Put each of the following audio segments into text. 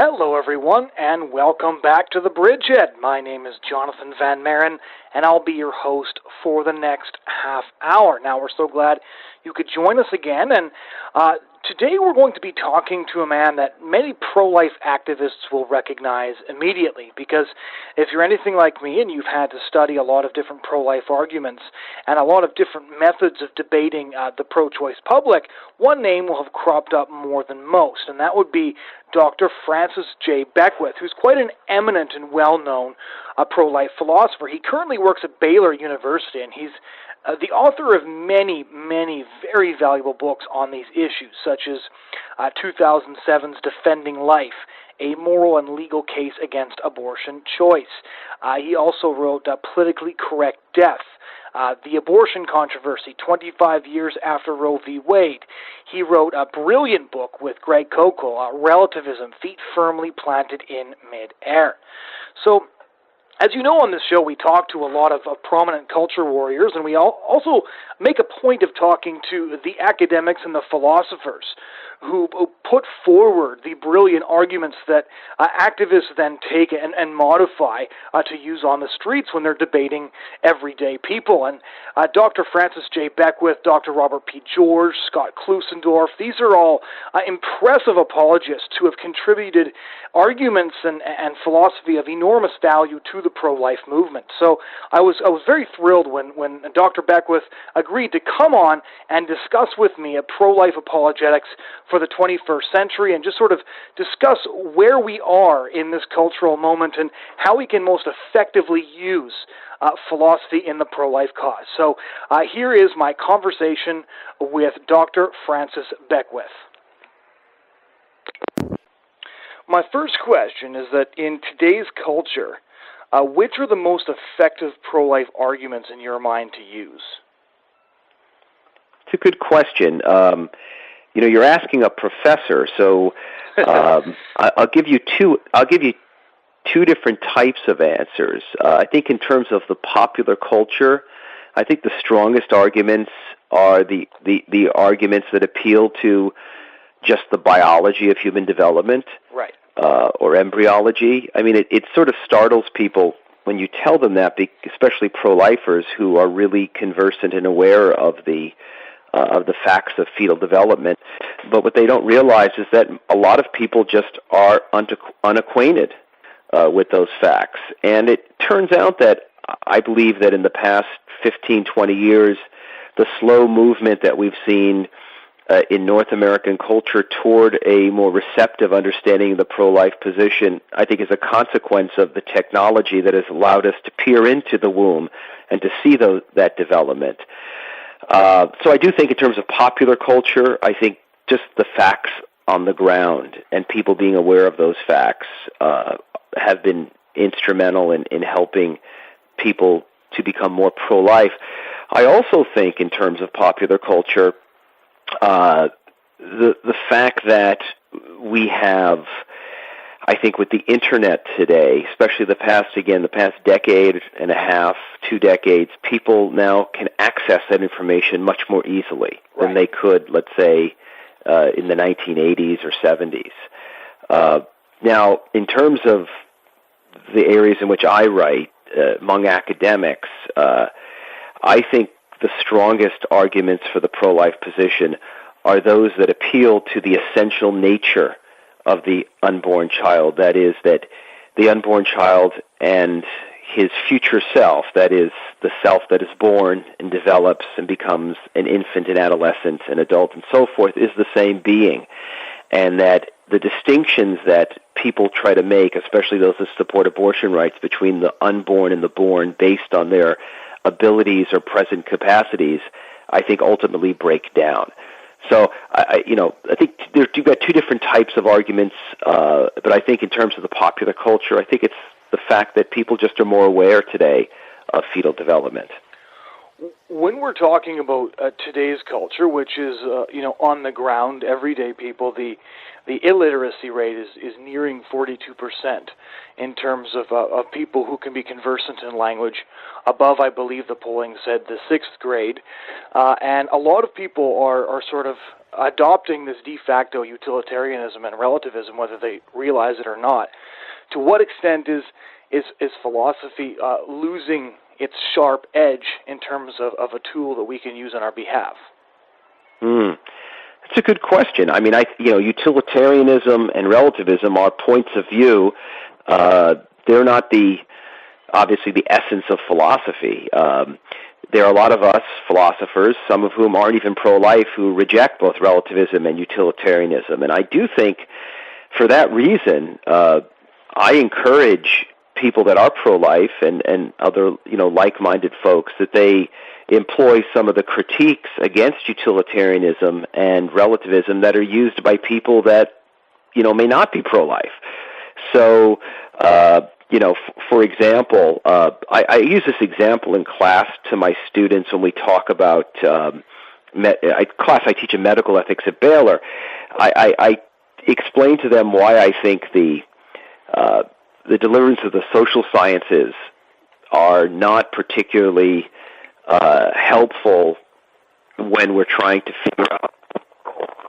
Hello, everyone, and welcome back to The Bridgehead. My name is Jonathon Van Maren, and I'll be your host for the next half hour. Now, we're so glad you could join us again, and today we're going to be talking to a man that many pro-life activists will recognize immediately, because if you're anything like me and you've had to study a lot of different pro-life arguments and a lot of different methods of debating the pro-choice public, one name will have cropped up more than most, and that would be Dr. Francis J. Beckwith, who's quite an eminent and well-known pro-life philosopher. He currently works at Baylor University, and he's the author of many, many very valuable books on these issues, such as 2007's Defending Life, A Moral and Legal Case Against Abortion Choice. He also wrote Politically Correct Death, The Abortion Controversy, 25 Years After Roe v. Wade. He wrote a brilliant book with Greg Koukl, Relativism, Feet Firmly Planted in Mid-Air. So, as you know, on this show, we talk to a lot of prominent culture warriors, and we also make a point of talking to the academics and the philosophers who put forward the brilliant arguments that activists then take and modify to use on the streets when they're debating everyday people. And Dr. Francis J. Beckwith, Dr. Robert P. George, Scott Klusendorf, these are all impressive apologists who have contributed arguments and philosophy of enormous value to the pro-life movement. So I was very thrilled when Dr. Beckwith agreed to come on and discuss with me a pro-life apologetics for the 21st century and just sort of discuss where we are in this cultural moment and how we can most effectively use philosophy in the pro-life cause. So here is my conversation with Dr. Francis Beckwith. My first question is that in today's culture, which are the most effective pro-life arguments in your mind to use? It's a good question. You're asking a professor, so I'll give you two different types of answers. I think in terms of the popular culture, I think the strongest arguments are the arguments that appeal to just the biology of human development, right, or embryology. I mean, it sort of startles people when you tell them that, especially pro-lifers who are really conversant and aware of the facts of fetal development. But what they don't realize is that a lot of people just are unacquainted with those facts. And it turns out that I believe that in the past 15, 20 years, the slow movement that we've seen in North American culture toward a more receptive understanding of the pro-life position, I think is a consequence of the technology that has allowed us to peer into the womb and to see that development. So I do think in terms of popular culture, I think just the facts on the ground and people being aware of those facts have been instrumental in helping people to become more pro-life. I also think in terms of popular culture, the fact that we have, I think with the internet today, especially the past decade and a half, 2 decades, people now can access that information much more easily than they could, let's say, in the 1980s or 70s. Now, in terms of the areas in which I write, among academics, I think the strongest arguments for the pro-life position are those that appeal to the essential nature of the unborn child. That is, that the unborn child and his future self, that is, the self that is born and develops and becomes an infant and adolescent and adult and so forth, is the same being. And that the distinctions that people try to make, especially those that support abortion rights, between the unborn and the born based on their abilities or present capacities, I think ultimately break down. So, I think you've got two different types of arguments, but I think in terms of the popular culture, I think it's the fact that people just are more aware today of fetal development. When we're talking about today's culture, which is on the ground, everyday people, the the illiteracy rate is nearing 42% in terms of people who can be conversant in language, above, I believe the polling said, the 6th grade. And a lot of people are sort of adopting this de facto utilitarianism and relativism, whether they realize it or not. To what extent is philosophy losing its sharp edge in terms of a tool that we can use on our behalf? That's a good question. I mean, utilitarianism and relativism are points of view. They're not obviously the essence of philosophy. There are a lot of us philosophers, some of whom aren't even pro-life, who reject both relativism and utilitarianism. And I do think, for that reason, I encourage people that are pro-life and other like-minded folks that they employ some of the critiques against utilitarianism and relativism that are used by people that may not be pro-life. So for example, I use this example in class to my students when we talk about I teach a medical ethics at Baylor. I explain to them why I think the deliverance of the social sciences are not particularly helpful when we're trying to figure out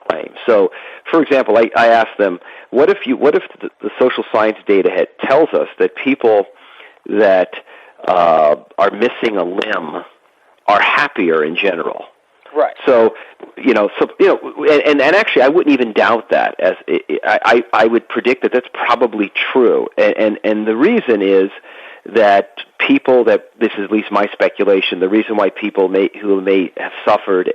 claims. So, for example, I ask them, what if the social science data tells us that people that are missing a limb are happier in general? Right. So, and actually, I wouldn't even doubt that. As I would predict that that's probably true, and the reason is that people this is at least my speculation. The reason why people who may have suffered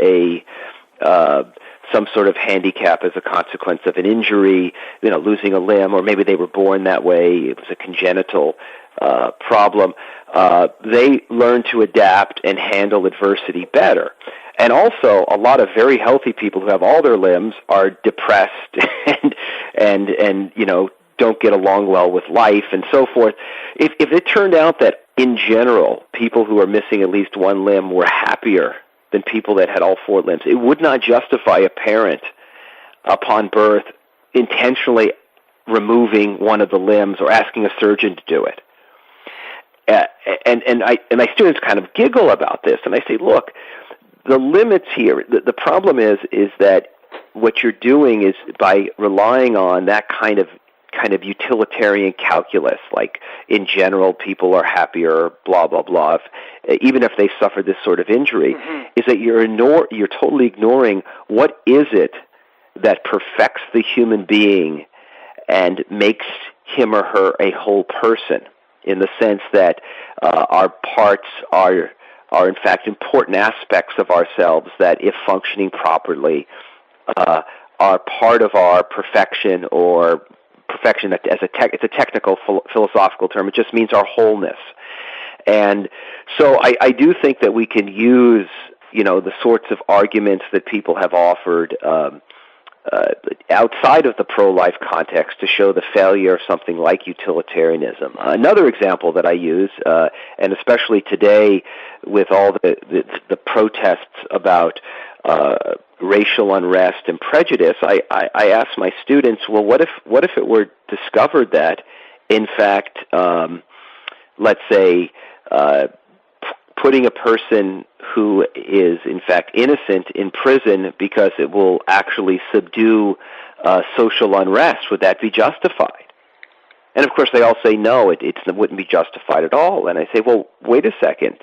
some sort of handicap as a consequence of an injury, losing a limb, or maybe they were born that way, it was a congenital problem, they learn to adapt and handle adversity better. And also, a lot of very healthy people who have all their limbs are depressed and don't get along well with life and so forth. If it turned out that, in general, people who are missing at least one limb were happier than people that had all 4 limbs, it would not justify a parent upon birth intentionally removing one of the limbs or asking a surgeon to do it. And my students kind of giggle about this, and I say, look, the limits here, the problem is that what you're doing is by relying on that kind of utilitarian calculus, like in general people are happier, blah blah blah, even if they suffered this sort of injury, is that you're totally ignoring what is it that perfects the human being and makes him or her a whole person, in the sense that our parts are in fact important aspects of ourselves that, if functioning properly, are part of our perfection, or perfection as it's a technical philosophical term. It just means our wholeness. And so I do think that we can use the sorts of arguments that people have offered outside of the pro-life context to show the failure of something like utilitarianism. Another example that I use, and especially today with all the protests about racial unrest and prejudice, I ask my students, well, what if it were discovered that, in fact, let's say, putting a person who is in fact innocent in prison because it will actually subdue social unrest, would that be justified? And of course they all say no, it wouldn't be justified at all. And I say, well, wait a second.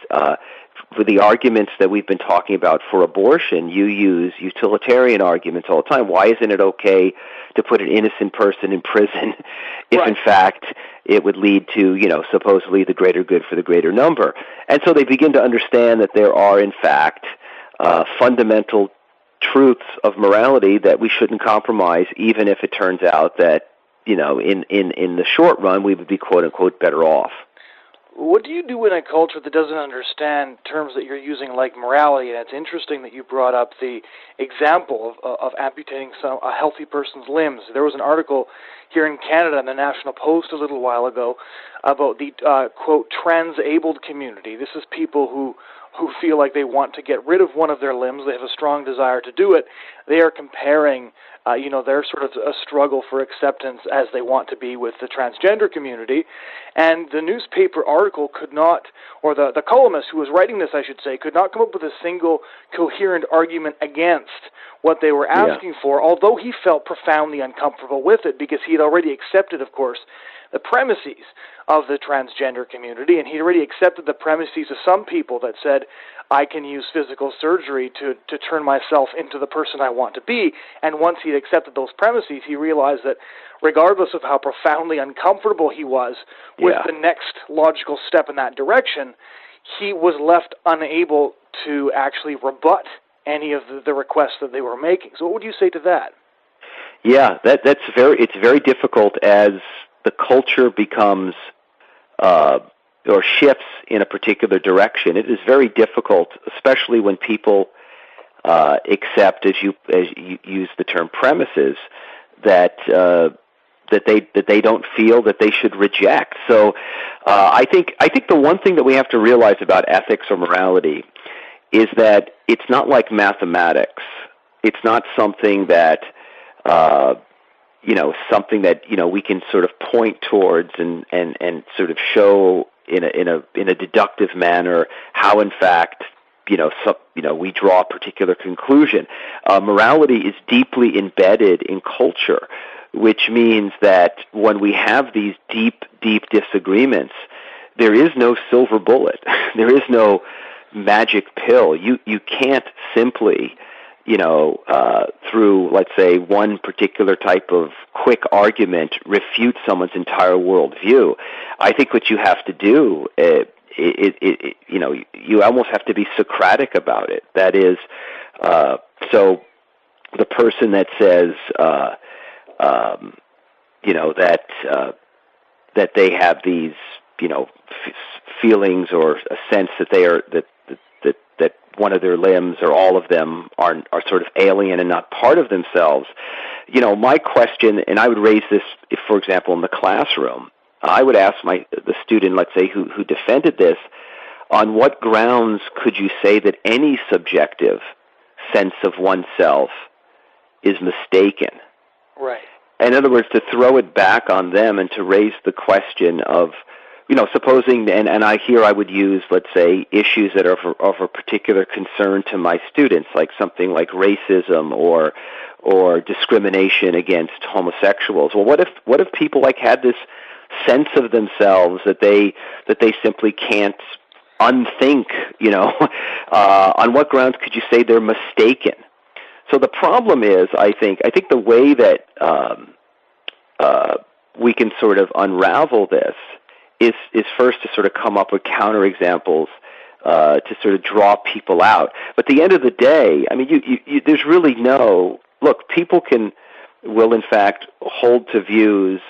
For the arguments that we've been talking about for abortion, you use utilitarian arguments all the time. Why isn't it okay to put an innocent person in prison if, right, in fact, it would lead to, supposedly the greater good for the greater number? And so they begin to understand that there are, in fact, fundamental truths of morality that we shouldn't compromise, even if it turns out that, in the short run, we would be, quote unquote, better off. What do you do in a culture that doesn't understand terms that you're using like morality? And it's interesting that you brought up the example of amputating a healthy person's limbs. There was an article here in Canada in the National Post a little while ago about the, quote, trans-abled community. This is people who who feel like they want to get rid of one of their limbs. They have a strong desire to do it. They are comparing their sort of a struggle for acceptance as they want to be with the transgender community. And the newspaper article could not, or the columnist who was writing this, I should say, could not come up with a single coherent argument against what they were asking for, although he felt profoundly uncomfortable with it because he had already accepted, of course, the premises of the transgender community, and he'd already accepted the premises of some people that said, I can use physical surgery to turn myself into the person I want to be. And once he'd accepted those premises, he realized that regardless of how profoundly uncomfortable he was with the next logical step in that direction, he was left unable to actually rebut any of the requests that they were making. So what would you say to that? Yeah, it's very difficult as the culture becomes or shifts in a particular direction. It is very difficult, especially when people accept, as you use the term premises, that they don't feel that they should reject. So I think the one thing that we have to realize about ethics or morality is that it's not like mathematics. It's not something that we can sort of point towards and sort of show in a deductive manner how in fact we draw a particular conclusion. Morality is deeply embedded in culture, which means that when we have these deep disagreements, there is no silver bullet. There is no magic pill. You can't simply through, let's say, one particular type of quick argument, refute someone's entire worldview. I think what you have to do, you almost have to be Socratic about it. That is, so the person that says, that they have these, feelings or a sense that they are that one of their limbs or all of them are sort of alien and not part of themselves. My question, and I would raise this, if, for example, in the classroom, I would ask the student, let's say, who defended this, on what grounds could you say that any subjective sense of oneself is mistaken? Right. In other words, to throw it back on them and to raise the question of, supposing, and I would use, let's say, issues that are of a particular concern to my students, like something like racism or discrimination against homosexuals. Well, what if people had this sense of themselves that they simply can't unthink? On what grounds could you say they're mistaken? So the problem is, I think the way that we can sort of unravel this is first to sort of come up with counterexamples to sort of draw people out. But at the end of the day, I mean, there's really no look. People will in fact hold to views,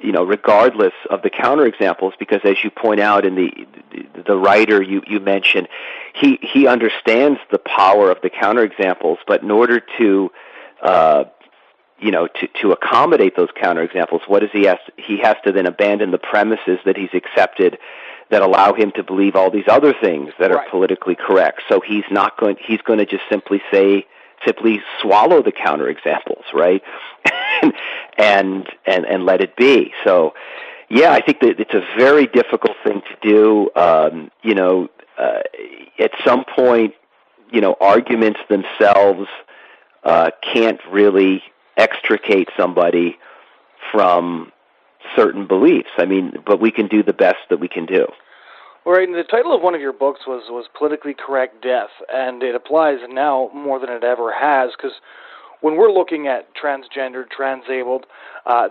regardless of the counterexamples, because as you point out in the writer you mentioned, he understands the power of the counterexamples, but in order to to accommodate those counterexamples, what does he has to then abandon the premises that he's accepted that allow him to believe all these other things that are politically correct. So he's going to just simply swallow the counterexamples, right? and let it be. So yeah, I think that it's a very difficult thing to do. At some point, arguments themselves can't really extricate somebody from certain beliefs. I mean, but we can do the best that we can do. All right, and the title of one of your books was Politically Correct Death, and it applies now more than it ever has, because when we're looking at transgender, transabled,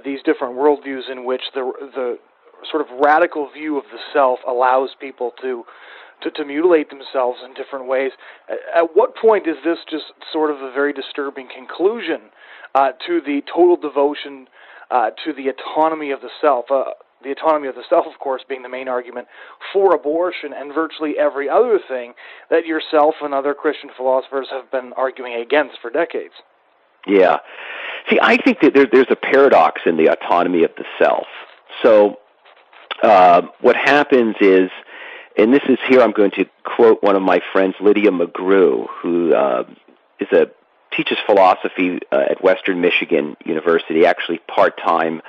these different worldviews in which the sort of radical view of the self allows people to mutilate themselves in different ways, at what point is this just sort of a very disturbing conclusion to the total devotion to the autonomy of the self? The autonomy of the self, of course, being the main argument for abortion and virtually every other thing that yourself and other Christian philosophers have been arguing against for decades. Yeah. See, I think that there's a paradox in the autonomy of the self. So what happens is and this is here I'm going to quote one of my friends, Lydia McGrew, who teaches philosophy at Western Michigan University, actually part-time,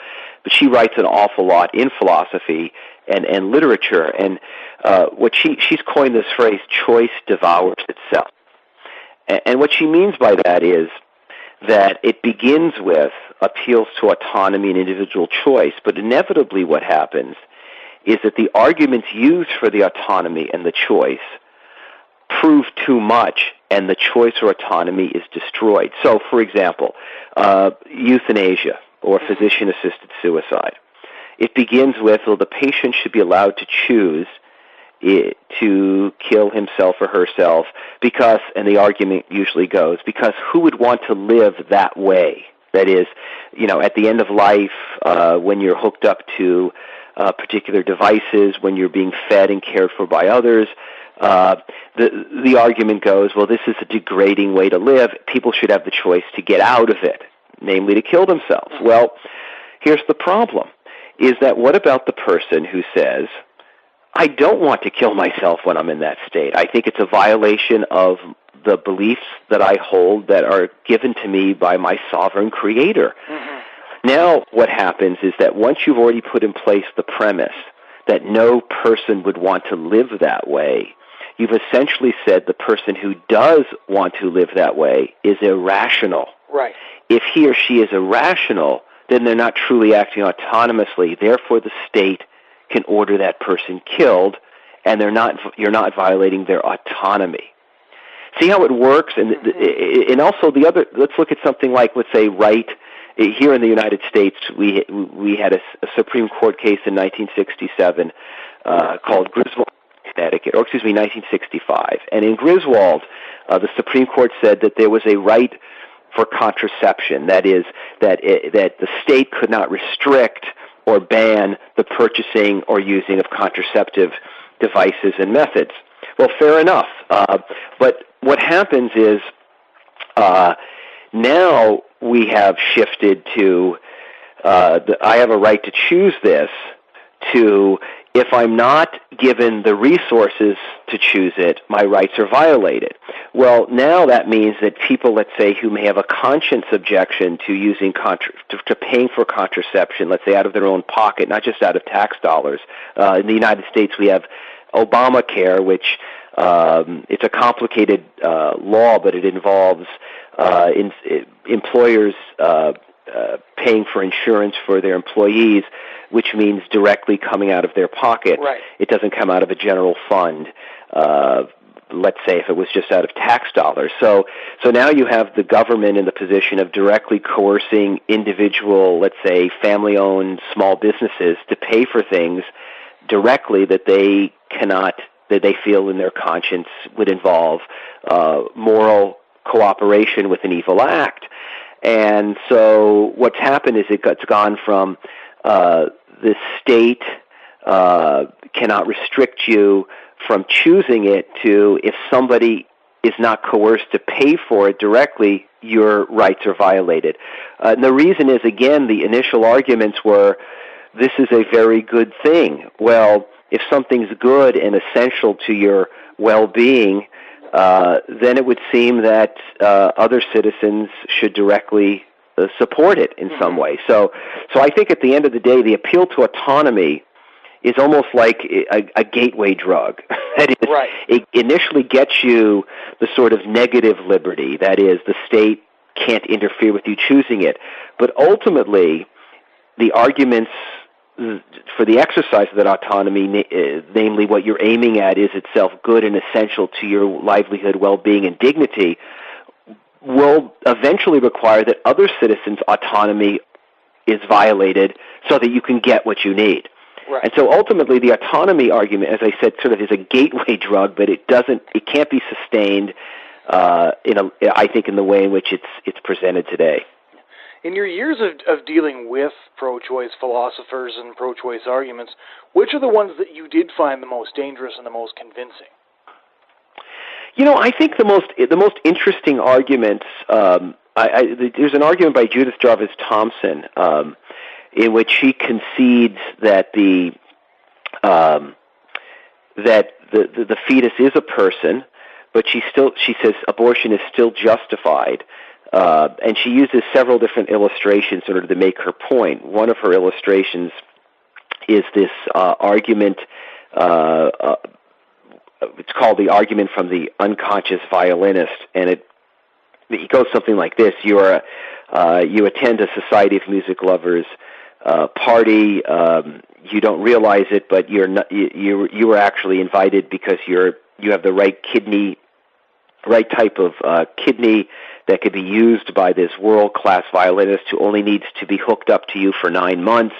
but she writes an awful lot in philosophy and literature. And she's coined this phrase, choice devours itself. And what she means by that is that it begins with appeals to autonomy and individual choice, but inevitably what happens is that the arguments used for the autonomy and the choice prove too much, and the choice or autonomy is destroyed. So, for example, euthanasia or physician-assisted suicide. It begins with, well, the patient should be allowed to choose to kill himself or herself because, and the argument usually goes, because who would want to live that way? That is, at the end of life, when you're hooked up to particular devices, when you're being fed and cared for by others, the argument goes, well, this is a degrading way to live. People should have the choice to get out of it, namely to kill themselves. Well, here's the problem, is that what about the person who says, I don't want to kill myself when I'm in that state. I think it's a violation of the beliefs that I hold that are given to me by my sovereign creator. Mm-hmm. Now what happens is that once you've already put in place the premise that no person would want to live that way, you've essentially said the person who does want to live that way is irrational. Right. If he or she is irrational, then they're not truly acting autonomously. Therefore, the state can order that person killed, and you're not violating their autonomy. See how it works? And also the other, let's look at something like, let's say, here in the United States, we had a Supreme Court case in 1967 called Griswold, Connecticut, 1965. And in Griswold, the Supreme Court said that there was a right for contraception. That is, that the state could not restrict or ban the purchasing or using of contraceptive devices and methods. Well, fair enough. But what happens is now we have shifted to I have a right to choose this to if I'm not given the resources to choose it, my rights are violated. Well, now that means that people, let's say, who may have a conscience objection to using to paying for contraception, let's say out of their own pocket, not just out of tax dollars. In the United States, we have Obamacare, which it's a complicated law, but it involves employers paying for insurance for their employees, which means directly coming out of their pocket. Right. It doesn't come out of a general fund, let's say if it was just out of tax dollars. So now you have the government in the position of directly coercing individual, let's say family-owned small businesses to pay for things directly that they feel in their conscience would involve moral cooperation with an evil act. And so what's happened is it's gone from the state cannot restrict you from choosing it to if somebody is not coerced to pay for it directly, your rights are violated. And the reason is, again, the initial arguments were, this is a very good thing. Well, if something's good and essential to your well-being, then it would seem that other citizens should directly support it in some way. So I think at the end of the day, the appeal to autonomy is almost like a gateway drug. That is, right. It initially gets you the sort of negative liberty, that is, the state can't interfere with you choosing it. But ultimately, the arguments for the exercise of that autonomy, namely what you're aiming at is itself good and essential to your livelihood, well-being, and dignity, will eventually require that other citizens' autonomy is violated so that you can get what you need. Right. And so ultimately the autonomy argument, as I said, sort of is a gateway drug, but it can't be sustained I think in the way in which it's presented today. In your years of dealing with pro-choice philosophers and pro-choice arguments, which are the ones that you did find the most dangerous and the most convincing? I think the most interesting arguments. There's an argument by Judith Jarvis Thompson in which she concedes that the fetus is a person, but she says abortion is still justified. And she uses several different illustrations in order to make her point. One of her illustrations is this argument. It's called the argument from the unconscious violinist, and it goes something like this: you attend a society of music lovers party. You don't realize it, but you were actually invited because you have the right type of kidney that could be used by this world-class violinist who only needs to be hooked up to you for 9 months.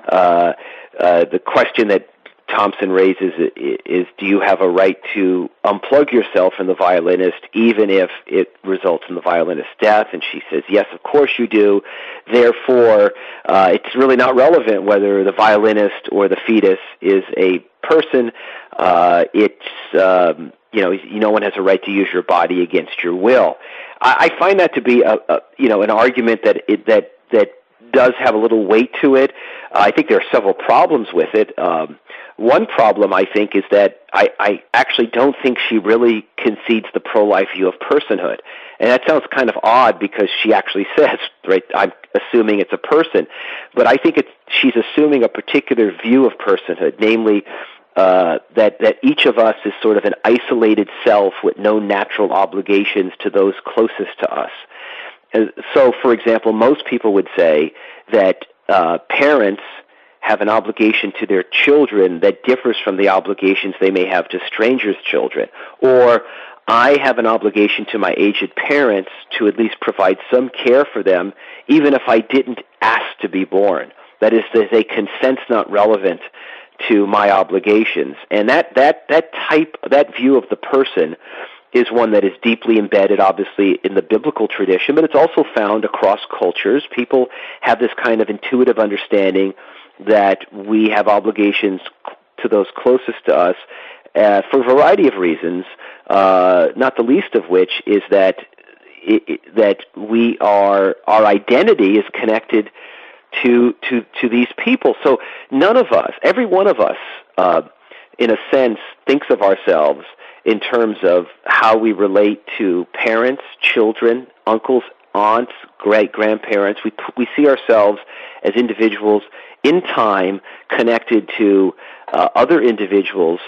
The question that Thompson raises is, do you have a right to unplug yourself from the violinist even if it results in the violinist's death? And she says, yes, of course you do. Therefore, it's really not relevant whether the violinist or the fetus is a person. No one has a right to use your body against your will. I find that to be an argument that does have a little weight to it. I think there are several problems with it. One problem, I think, is that I actually don't think she really concedes the pro-life view of personhood. And that sounds kind of odd because she actually says, right, I'm assuming it's a person. But I think she's assuming a particular view of personhood, namely that each of us is sort of an isolated self with no natural obligations to those closest to us. So, for example, most people would say that parents have an obligation to their children that differs from the obligations they may have to strangers' children. Or I have an obligation to my aged parents to at least provide some care for them, even if I didn't ask to be born. That is, a consent's not relevant to my obligations. And that view of the person is one that is deeply embedded, obviously, in the biblical tradition, but it's also found across cultures. People have this kind of intuitive understanding that we have obligations to those closest to us for a variety of reasons, not the least of which is that our identity is connected to these people. So none of us, every one of us, in a sense, thinks of ourselves in terms of how we relate to parents, children, uncles, aunts, great-grandparents. We see ourselves as individuals in time connected to other individuals,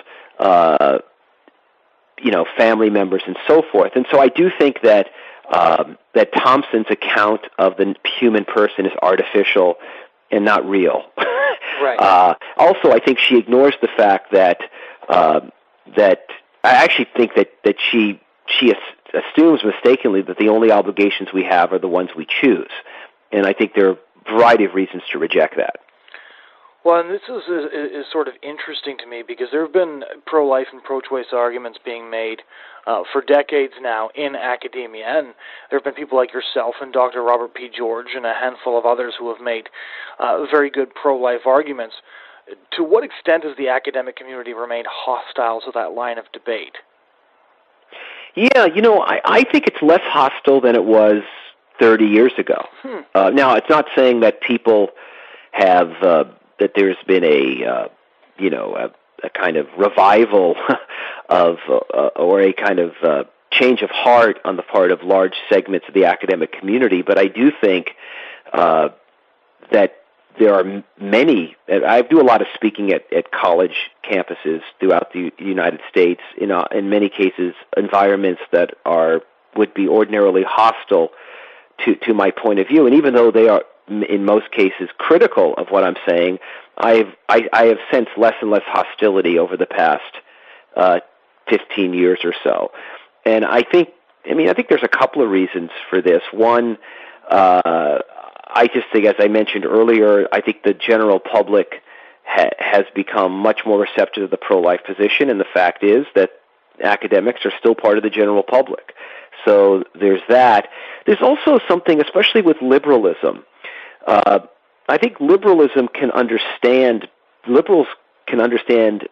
family members and so forth. And so I do think that Thompson's account of the human person is artificial and not real. Right. Also, I think she ignores the fact that I actually think that she assumes mistakenly that the only obligations we have are the ones we choose. And I think there are a variety of reasons to reject that. Well, and this is sort of interesting to me because there have been pro-life and pro-choice arguments being made for decades now in academia, and there have been people like yourself and Dr. Robert P. George and a handful of others who have made very good pro-life arguments. To what extent has the academic community remained hostile to that line of debate? Yeah, I think it's less hostile than it was 30 years ago. Now, it's not saying that people have that there's been a kind of revival of or a kind of change of heart on the part of large segments of the academic community, but I do think that there are many. I do a lot of speaking at college campuses throughout the United States. In many cases, environments that would be ordinarily hostile to my point of view, and even though they are in most cases critical of what I'm saying, I have sensed less and less hostility over the past 15 years or so. And I think there's a couple of reasons for this. One, I just think, as I mentioned earlier, I think the general public has become much more receptive to the pro-life position, and the fact is that academics are still part of the general public. So there's that. There's also something, especially with liberalism. I think liberals can understand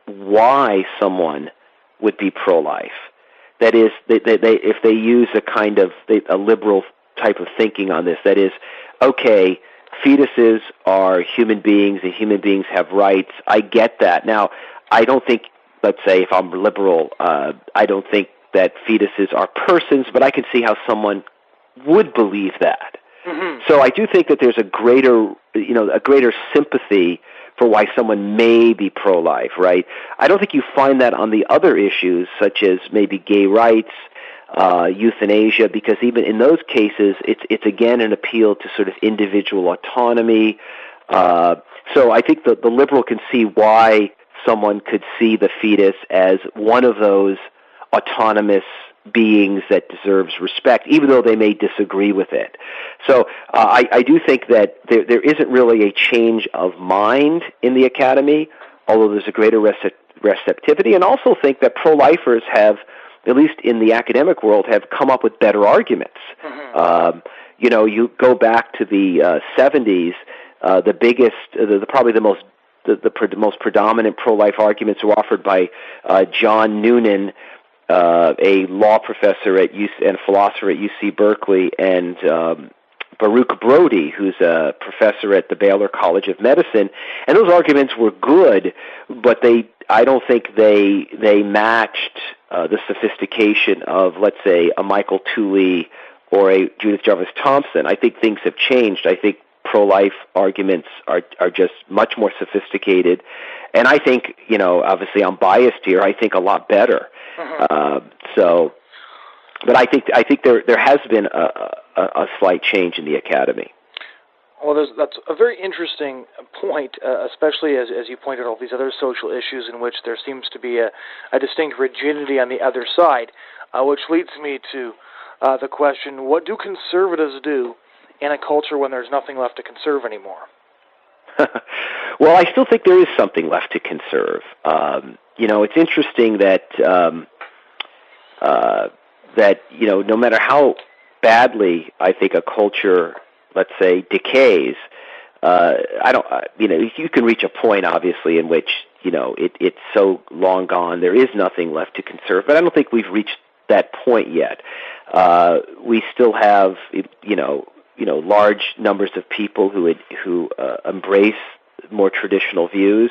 why someone would be pro-life. That is, if they use a kind of a liberal type of thinking on this, that is, okay, fetuses are human beings and human beings have rights. I get that. Now, I don't think let's say if I'm liberal, I don't think that fetuses are persons, but I can see how someone would believe that. Mm-hmm. So I do think that there's a greater sympathy for why someone may be pro-life, right? I don't think you find that on the other issues, such as maybe gay rights, euthanasia, because even in those cases, it's again an appeal to sort of individual autonomy. So I think the liberal can see why someone could see the fetus as one of those autonomous beings that deserves respect, even though they may disagree with it. So I do think that there isn't really a change of mind in the academy, although there's a greater receptivity, and also think that pro-lifers have, at least in the academic world, have come up with better arguments. Mm-hmm. You go back to the 70s, the biggest, probably the most predominant pro-life arguments were offered by John Noonan, a law professor and philosopher at UC Berkeley, and Baruch Brody, who's a professor at the Baylor College of Medicine. And those arguments were good, but I don't think they matched the sophistication of, let's say, a Michael Tooley or a Judith Jarvis Thompson. I think things have changed. I think pro-life arguments are just much more sophisticated, and I think, obviously I'm biased here, I think a lot better. Mm-hmm. But I think there has been a slight change in the academy. Well, that's a very interesting point, especially as you pointed out all these other social issues in which there seems to be a distinct rigidity on the other side, which leads me to the question, what do conservatives do in a culture when there's nothing left to conserve anymore? Well, I still think there is something left to conserve. It's interesting that no matter how badly I think a culture, let's say, decays, you can reach a point, obviously, in which it's so long gone there is nothing left to conserve. But I don't think we've reached that point yet. We still have large numbers of people who embrace more traditional views.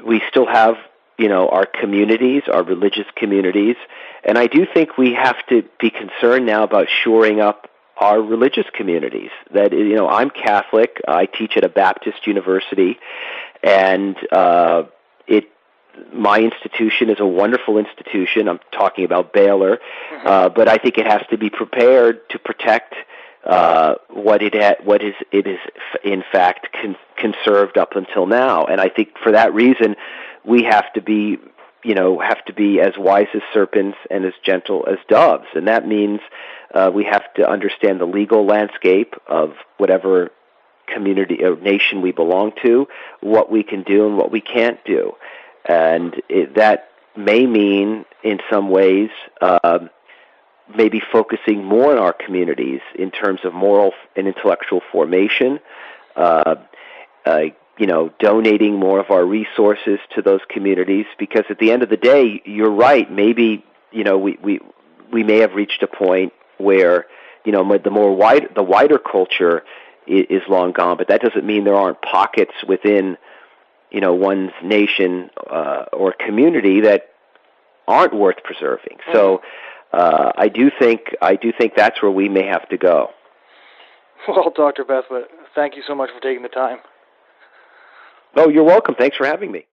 We still have, our communities, our religious communities, and I do think we have to be concerned now about shoring up our religious communities. That, I'm Catholic. I teach at a Baptist university, and my institution is a wonderful institution. I'm talking about Baylor, mm-hmm. But I think it has to be prepared to protect what it is in fact conserved up until now. And I think for that reason, we have to be as wise as serpents and as gentle as doves. And that means we have to understand the legal landscape of whatever community or nation we belong to, what we can do and what we can't do. And that may mean, in some ways, maybe focusing more on our communities in terms of moral and intellectual formation, donating more of our resources to those communities, because at the end of the day, you're right, maybe, we may have reached a point where, the wider culture is long gone, but that doesn't mean there aren't pockets within, one's nation or community that aren't worth preserving. Mm-hmm. So I do think that's where we may have to go. Well, Dr. Beckwith, thank you so much for taking the time. Oh, you're welcome. Thanks for having me.